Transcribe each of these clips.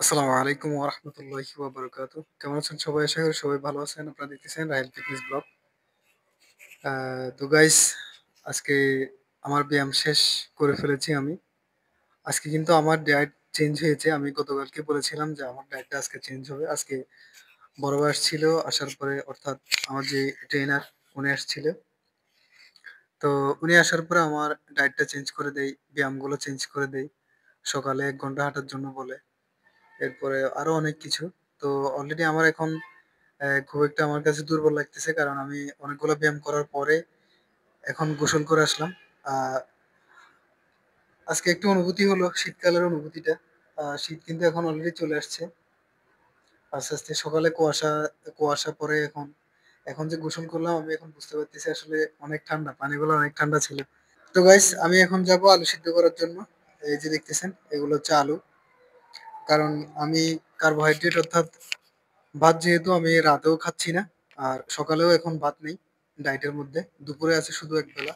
আসসালামু আলাইকুম ওয়া রাহমাতুল্লাহি ওয়া বারাকাতুহু। কেমন আছেন সবাই? আশা করি সবাই ভালো আছেন। আপনারা দেখতেছেন রাহেল ফিটনেস ব্লগ। তো গাইস, আজকে আমার ব্যায়াম শেষ করে ফেলেছি আমি। আজকে কিন্তু আমার ডায়েট চেঞ্জ হয়েছে। আমি গতকালকে বলেছিলাম যে আমার ডায়েটটা আজকে চেঞ্জ হবে। আজকে বড় ভাই আসছিল, আসার পরে অর্থাৎ আমার যে ট্রেনার উনি আসছিল। তো উনি আসার পরে আমার ডায়েটটা চেঞ্জ করে দেই, ব্যায়ামগুলো চেঞ্জ করে দেই। সকালে ১ ঘন্টা হাঁটার জন্য বলে। এরপরে আরো অনেক কিছু। তো অলরেডি আমার এখন খুব একটা আমার কাছে দুর্বল লাগতেছে, কারণ আমি অনেকগুলো ব্যায়াম করার পরে এখন গোসল করে আসলাম। আ আজকে একটু অনুভূতি হলো শীতকালের অনুভূতিটা। শীত কিন্তু এখন অলরেডি চলে আসছে। আস্তে, আস্তে সকালে কুয়াশা পড়ে এখন। এখন যে গোসল করলাম আমি এখন বুঝতে পারতেছি আসলে অনেক ঠান্ডা। পানিগুলো অনেক ঠান্ডা ছিল। তো গাইস, আমি এখন যাবো আলু সিদ্ধ করার জন্য। এই যে দেখতেছেন এগুলো হচ্ছে আলু। কারণ আমি কার্বোহাইড্রেট অর্থাৎ ভাত যেহেতু আমি রাতেও খাচ্ছি না, আর সকালেও এখন ভাত নেই ডায়েটের মধ্যে। দুপুরে আছে শুধু একবেলা।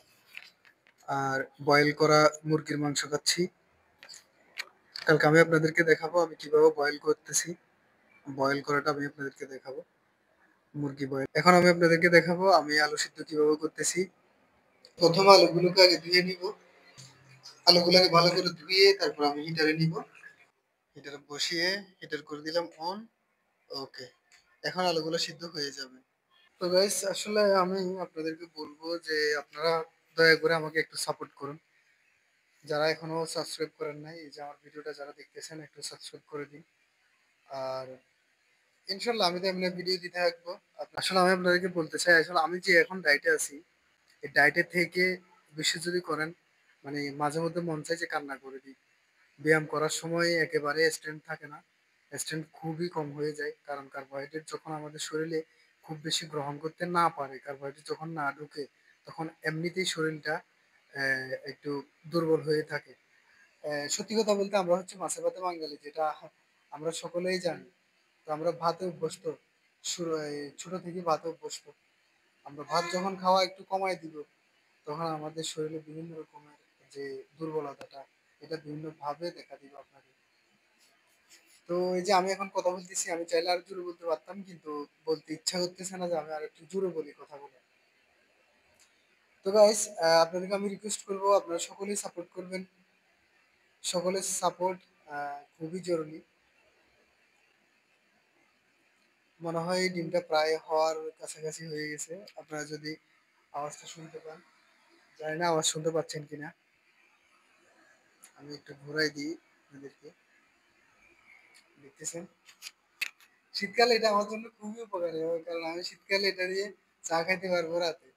আর বয়েল করা মুরগির মাংস খাচ্ছি। কালকে আমি আপনাদেরকে দেখাবো আমি কিভাবে বয়েল করতেছি। বয়েল করাটা আমি আপনাদেরকে দেখাবো। মুরগি বয়েল। এখন আমি আপনাদেরকে দেখাবো আমি আলু সিদ্ধ কিভাবে করতেছি। প্রথমে আলুগুলোকে আগে ধুয়ে নিব। আলুগুলোকে ভালো করে ধুয়ে তারপর আমি হিটারে নিব। হিটারে বসিয়ে হিটার করে দিলাম অন। ওকে। এখন আলুগুলো সিদ্ধ হয়ে যাবে। তো গাইস, আসলে আমি আপনাদেরকে বলবো যে আপনারা দয়া করে আমাকে একটু সাপোর্ট করুন। যারা এখনো সাবস্ক্রাইব করেন নাই, এই যে আমার ভিডিওটা যারা দেখতেছেন একটু সাবস্ক্রাইব করে দিন। আর ইনশাল্লাহ আমি তো এমনি ভিডিও দিতে থাকবো। আসলে আমি আপনাদেরকে বলতে চাই, আসলে আমি যে এখন ডায়েটে আছি, এই ডায়েটে থেকে বেশি যদি করেন, মানে মাঝে মধ্যে মন চায় যে কান্না করে দিই। ব্যায়াম করার সময় একেবারে স্ট্রেংথ থাকে না। স্ট্রেংথ খুবই কম হয়ে যায়, কারণ কার্বোহাইড্রেট যখন আমাদের শরীরে খুব বেশি গ্রহণ করতে না পারে, কার্বোহাইড্রেট যখন না ঢুকে, তখন এমনিতেই শরীরটা একটু দুর্বল হয়ে থাকে। সত্যি কথা বলতে আমরা হচ্ছে মাছে ভাতে বাঙালি, যেটা আমরা সকলেই জানি। তো আমরা ভাতে অভ্যস্ত, ছোট থেকে ভাতে অভ্যস্ত। আমরা ভাত যখন খাওয়া একটু কমাই দিব, তখন আমাদের শরীরে বিভিন্ন রকমের যে দুর্বলতাটা, এটা বিভিন্ন ভাবে দেখা দিবে আপনাকে। তো এই যে আমি এখন কথা বলতেছি, আমি চাইলে আরো জোরে বলতে পারতাম, কিন্তু বলতে ইচ্ছা করতেছে না যে আমি আর একটু জোরে বলি কথাগুলো। তো গাইস, আপনাদেরকে আমি রিকোয়েস্ট করবো আপনারা সকলেই সাপোর্ট করবেন। সকলের সাপোর্ট খুবই জরুরি। মনে হয় এই ডিমটা প্রায় হওয়ার কাছাকাছি হয়ে গেছে। আপনারা যদি আওয়াজটা শুনতে পান, জানি না আওয়াজ শুনতে পাচ্ছেন কিনা। আমি একটু ঘুরাই দিই আপনাদেরকে। দেখতেছেন, শীতকালে এটা আমার জন্য খুবই উপকারী হবে, কারণ আমি শীতকালে এটা দিয়ে চা খাইতে পারবো রাতে।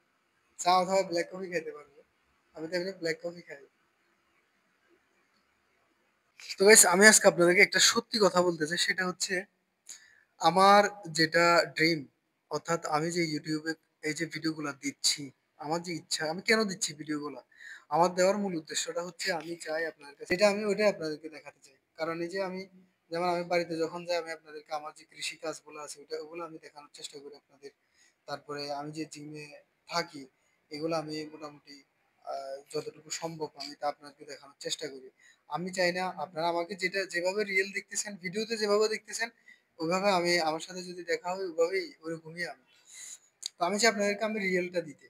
চা অথবা ব্ল্যাক কফি খেতে পারবো। আমি তো এমনি ব্ল্যাক কফি খাই। তো গাইস, আমি আজকে আপনাদেরকে একটা সত্যি কথা বলতে চাই, সেটা হচ্ছে আমার যেটা ড্রিম, অর্থাৎ আমি যে ইউটিউবে এই যে ভিডিওগুলো দিচ্ছি, আমার যে ইচ্ছা, আমি কেন দিচ্ছি ভিডিওগুলো, আমার দেওয়ার মূল উদ্দেশ্যটা হচ্ছে আমি চাই আপনাদের কাছে, এটা আমি ওইটাই আপনাদেরকে দেখাতে চাই। কারণ এই যে আমি, যেমন আমি বাড়িতে যখন যাই আমি আপনাদেরকে আমার যে কৃষি কাজগুলো আছে ওগুলো আমি দেখানোর চেষ্টা করি আপনাদের। তারপরে আমি যে জিমে থাকি, এগুলো আমি মোটামুটি যতটুকু সম্ভব আমি তা আপনাদেরকে দেখানোর চেষ্টা করি। আমি চাই না আপনারা আমাকে যেটা যেভাবে রিয়েল দেখতেছেন, ভিডিওতে যেভাবে দেখতেছেন, ওইভাবে আমি, আমার সাথে যদি দেখা হয় ওইভাবেই ওইরকমই আমি। তো আমি চাই আপনাদেরকে আমি রিয়েলটা দিতে।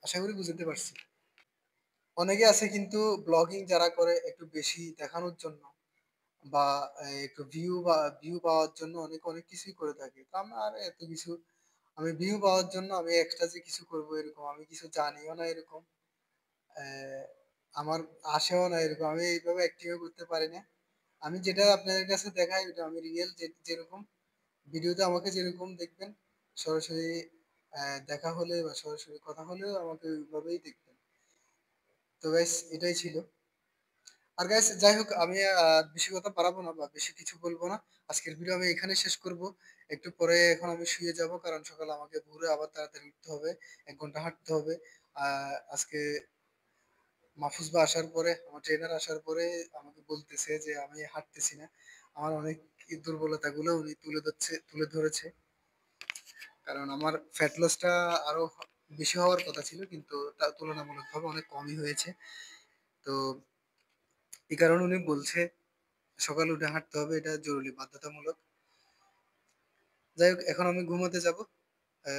আশা করি বুঝতে পারছি। অনেকে আছে কিন্তু ব্লগিং যারা করে একটু বেশি দেখানোর জন্য, বা একটু ভিউ পাওয়ার জন্য অনেক অনেক কিছুই করে থাকে। তো আমার এত কিছু, আমি ভিউ পাওয়ার জন্য আমি এক্সট্রা যে কিছু করবো এরকম আমি কিছু জানিও না এরকম। আহ, আমার আসেও না এরকম, আমি এইভাবে অ্যাক্টিভও করতে পারি না। আমি যেটা আপনাদের কাছে দেখাই ওটা আমি রিয়েল, যেরকম ভিডিওতে আমাকে যেরকম দেখবেন, সরাসরি দেখা হলে বা সরাসরি কথা হলেও আমাকে ওইভাবেই দেখবেন। তো গাইস, এটাই ছিল। আর গাইস, যাই হোক, আমি বেশি কথা বাড়াবো না বা বেশি কিছু বলবো না। আজকের ভিডিও আমি এখানে শেষ করব। একটু পরে এখন আমি শুয়ে যাব, কারণ সকালে আমাকে ভোরে আবার তাড়াতাড়ি উঠতে হবে। 1 ঘন্টা হাঁটতে হবে। আজকে মাহফুজ বা আসার পরে, আমার ট্রেনার আসার পরে আমাকে বলতেছে যে আমি হাঁটতেছি না। আমার অনেক দুর্বলতা গুলো উনি তুলে ধরেছে। কারণ আমার ফ্যাট লসটা আরো বেশি হওয়ার কথা ছিল, কিন্তু তা তুলনামূলকভাবে অনেক কমই হয়েছে। তো এই কারণে উনি বলছে সকালে উঠে হাঁটতে হবে, এটা জরুরি বাধ্যতামূলক। যাই হোক, এখন আমি ঘুমাতে যাব।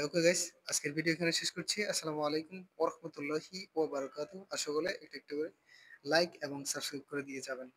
ওকে গাইস, আজকের ভিডিও এখানে শেষ করছি। আসসালামু আলাইকুম ওয়া রাহমাতুল্লাহি ওয়া বারাকাতুহু। আর সকলে একটু একটু করে লাইক এবং সাবস্ক্রাইব করে দিয়ে যাবেন।